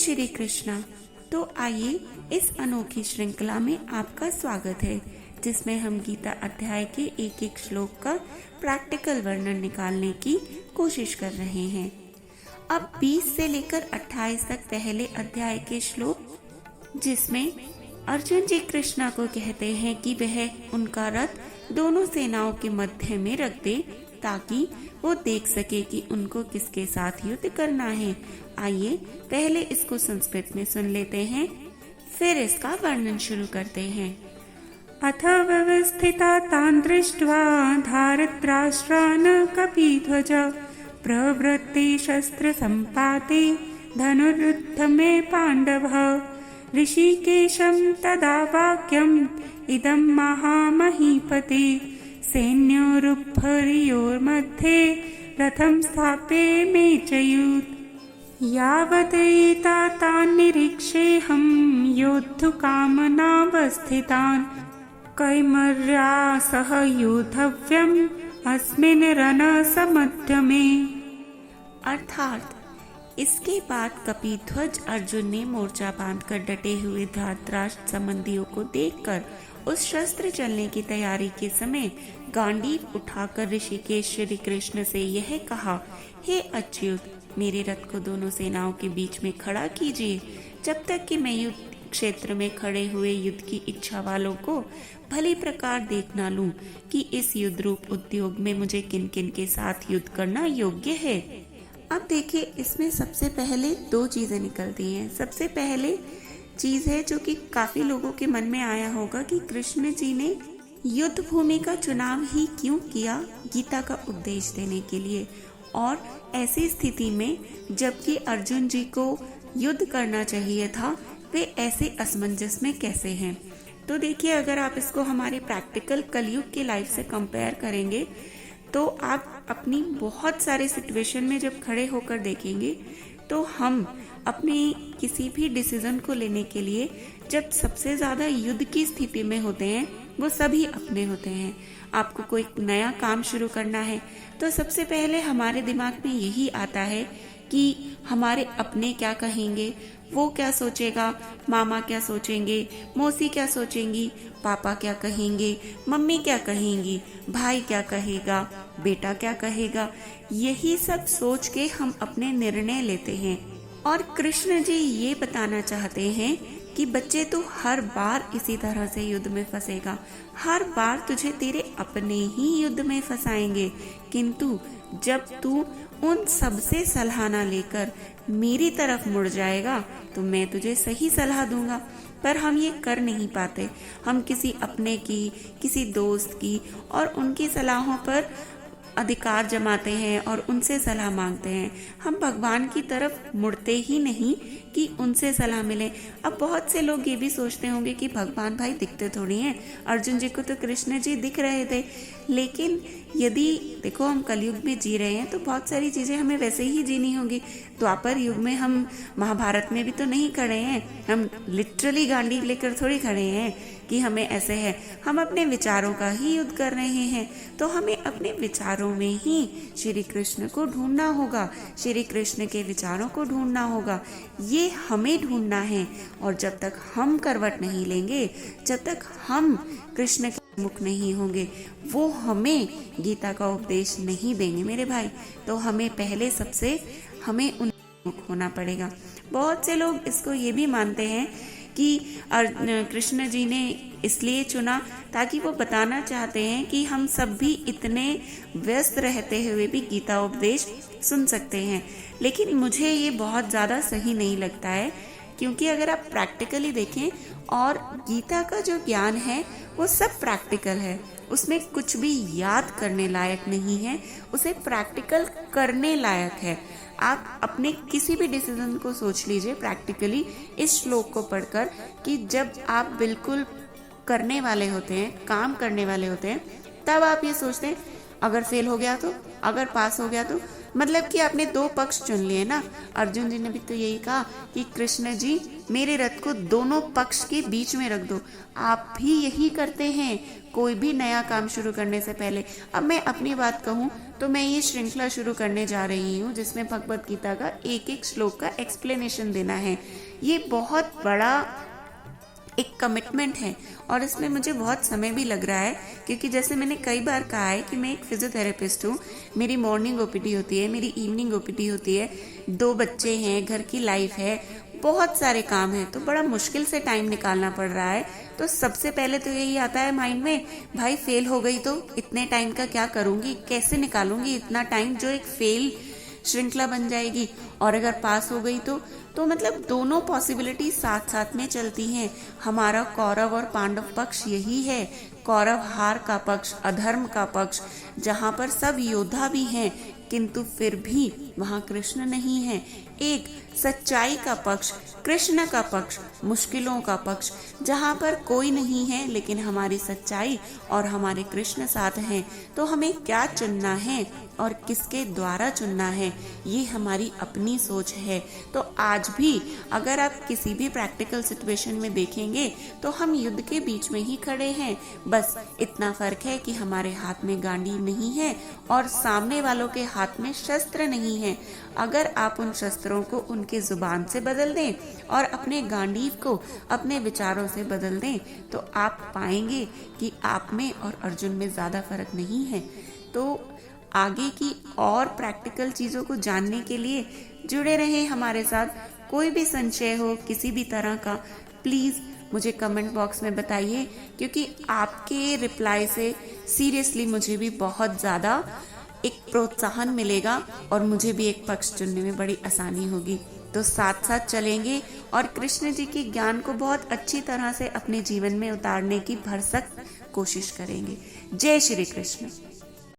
श्री कृष्णा। तो आइए इस अनोखी श्रृंखला में आपका स्वागत है, जिसमें हम गीता अध्याय के एक एक श्लोक का प्रैक्टिकल वर्णन निकालने की कोशिश कर रहे हैं। अब 20 से लेकर 28 तक पहले अध्याय के श्लोक, जिसमें अर्जुन जी कृष्णा को कहते हैं कि वह उनका रथ दोनों सेनाओं के मध्य में रख दे ताकि वो देख सके कि उनको किसके साथ युद्ध करना है। आइए पहले इसको संस्कृत में सुन लेते हैं, फिर इसका वर्णन शुरू करते हैं। अथ व्यवस्थिता तान् दृष्ट्वा धारतराष्ट्रान् कपिध्वज प्रवृत्ते शस्त्र संपाते धनुरुद्यमे पाण्डवः। ऋषिकेशं तदा वाक्यम् इदं महामहीपते सैन्योरुभयोर्मध्ये रथं स्थापे मेचयुत्। यावदेता तान् निरीक्षेऽहं योद्धुकामनावस्थितान् कैमर्या सह योद्धव्यम् अस्मिन् रणसमध्यमे। अर्थात इसके बाद कपिध्वज अर्जुन ने मोर्चा बांधकर डटे हुए धृतराष्ट्र संबंधियों को देखकर उस शस्त्र चलने की तैयारी के समय गांडीव उठाकर ऋषिकेश श्री कृष्ण से यह कहा, हे अच्युत, मेरे रथ को दोनों सेनाओं के बीच में खड़ा कीजिए, जब तक कि मैं युद्ध क्षेत्र में खड़े हुए युद्ध की इच्छा वालों को भली प्रकार देख ना लूं कि इस युद्ध रूप उद्योग में मुझे किन किन के साथ युद्ध करना योग्य है। अब देखिए, इसमें सबसे पहले दो चीजें निकलती हैं। सबसे पहले चीज है जो कि काफी लोगों के मन में आया होगा कि कृष्ण जी ने युद्ध भूमि का चुनाव ही क्यों किया गीता का उपदेश देने के लिए, और ऐसी स्थिति में जबकि अर्जुन जी को युद्ध करना चाहिए था, वे ऐसे असमंजस में कैसे हैं। तो देखिए, अगर आप इसको हमारे प्रैक्टिकल कलयुग की लाइफ से कंपेयर करेंगे तो आप अपनी बहुत सारे सिचुएशन में जब खड़े होकर देखेंगे तो हम अपनी किसी भी डिसीजन को लेने के लिए जब सबसे ज्यादा युद्ध की स्थिति में होते हैं, वो सभी अपने होते हैं। आपको कोई नया काम शुरू करना है तो सबसे पहले हमारे दिमाग में यही आता है कि हमारे अपने क्या कहेंगे, वो क्या सोचेगा, मामा क्या सोचेंगे, मौसी क्या सोचेंगी, पापा क्या कहेंगे, मम्मी क्या कहेंगी, भाई क्या कहेगा, बेटा क्या कहेगा। यही सब सोच के हम अपने निर्णय लेते हैं। और कृष्ण जी ये बताना चाहते हैं कि बच्चे, तू हर बार इसी तरह से युद्ध में फंसेगा, हर बार तुझे तेरे अपने ही युद्ध में फंसाएंगे, किंतु जब तू उन सबसे सलाह ना लेकर मेरी तरफ मुड़ जाएगा तो मैं तुझे सही सलाह दूंगा। पर हम ये कर नहीं पाते। हम किसी अपने की, किसी दोस्त की और उनकी सलाहों पर अधिकार जमाते हैं और उनसे सलाह मांगते हैं। हम भगवान की तरफ मुड़ते ही नहीं कि उनसे सलाह मिले। अब बहुत से लोग ये भी सोचते होंगे कि भगवान भाई दिखते थोड़ी हैं, अर्जुन जी को तो कृष्ण जी दिख रहे थे। लेकिन यदि देखो, हम कलयुग में जी रहे हैं तो बहुत सारी चीजें हमें वैसे ही जीनी होंगी। द्वापर युग में हम महाभारत में भी तो नहीं खड़े हैं, हम लिटरली गांडी लेकर थोड़ी खड़े हैं कि हमें ऐसे है। हम अपने विचारों का ही युद्ध कर रहे हैं, तो हमें अपने विचारों में ही श्री कृष्ण को ढूंढना होगा, श्री कृष्ण के विचारों को ढूंढना होगा। ये हमें ढूंढना है। और जब तक हम करवट नहीं लेंगे, जब तक हम कृष्ण के मुख नहीं होंगे, वो हमें गीता का उपदेश नहीं देंगे मेरे भाई। तो हमें पहले सबसे हमें उन मुख होना पड़ेगा। बहुत से लोग इसको ये भी मानते हैं कि कृष्ण जी ने इसलिए चुना ताकि वो बताना चाहते हैं कि हम सब भी इतने व्यस्त रहते हुए भी गीता उपदेश सुन सकते हैं। लेकिन मुझे ये बहुत ज़्यादा सही नहीं लगता है, क्योंकि अगर आप प्रैक्टिकली देखें, और गीता का जो ज्ञान है वो सब प्रैक्टिकल है, उसमें कुछ भी याद करने लायक नहीं है, उसे प्रैक्टिकल करने लायक है। आप अपने किसी भी डिसीजन को सोच लीजिए प्रैक्टिकली इस श्लोक को पढ़कर, कि जब आप बिल्कुल करने वाले होते हैं, काम करने वाले होते हैं, तब आप ये सोचते हैं अगर फेल हो गया तो, अगर पास हो गया तो, मतलब कि आपने दो पक्ष चुन लिए ना। अर्जुन जी ने भी तो यही कहा कि कृष्ण जी मेरे रथ को दोनों पक्ष के बीच में रख दो। आप भी यही करते हैं कोई भी नया काम शुरू करने से पहले। अब मैं अपनी बात कहूँ तो मैं ये श्रृंखला शुरू करने जा रही हूँ जिसमें भगवत गीता का एक एक श्लोक का एक्सप्लेनेशन देना है। ये बहुत बड़ा एक कमिटमेंट है और इसमें मुझे बहुत समय भी लग रहा है, क्योंकि जैसे मैंने कई बार कहा है कि मैं एक फिजियोथेरेपिस्ट हूँ। मेरी मॉर्निंग ओपीडी होती है, मेरी इवनिंग ओपीडी होती है, 2 बच्चे हैं, घर की लाइफ है, बहुत सारे काम हैं, तो बड़ा मुश्किल से टाइम निकालना पड़ रहा है। तो सबसे पहले तो यही आता है माइंड में, भाई फेल हो गई तो इतने टाइम का क्या करूँगी, कैसे निकालूंगी इतना टाइम जो एक फेल श्रृंखला बन जाएगी। और अगर पास हो गई तो मतलब दोनों पॉसिबिलिटी साथ साथ में चलती हैं। हमारा कौरव और पांडव पक्ष यही है, कौरव हार का पक्ष, अधर्म का पक्ष, जहाँ पर सब योद्धा भी हैं किंतु फिर भी वहाँ कृष्ण नहीं है। एक सच्चाई का पक्ष, कृष्ण का पक्ष, मुश्किलों का पक्ष, जहाँ पर कोई नहीं है लेकिन हमारी सच्चाई और हमारे कृष्ण साथ हैं। तो हमें क्या चुनना है और किसके द्वारा चुनना है, ये हमारी अपनी सोच है। तो आज भी अगर आप किसी भी प्रैक्टिकल सिचुएशन में देखेंगे तो हम युद्ध के बीच में ही खड़े हैं। बस इतना फर्क है कि हमारे हाथ में गांडीव नहीं है और सामने वालों के हाथ में शस्त्र नहीं है। अगर आप उन शस्त्रों को उनके जुबान से बदल दें और अपने गांडीव को अपने विचारों से बदल दें तो आप पाएंगे कि आप में और अर्जुन में ज्यादा फर्क नहीं है। तो आगे की और प्रैक्टिकल चीजों को जानने के लिए जुड़े रहें हमारे साथ। कोई भी संशय हो किसी भी तरह का, प्लीज मुझे कमेंट बॉक्स में बताइए, क्योंकि आपके रिप्लाई से सीरियसली मुझे भी बहुत ज्यादा एक प्रोत्साहन मिलेगा और मुझे भी एक पक्ष चुनने में बड़ी आसानी होगी। तो साथ साथ चलेंगे और कृष्ण जी के ज्ञान को बहुत अच्छी तरह से अपने जीवन में उतारने की भरसक कोशिश करेंगे। जय श्री कृष्ण।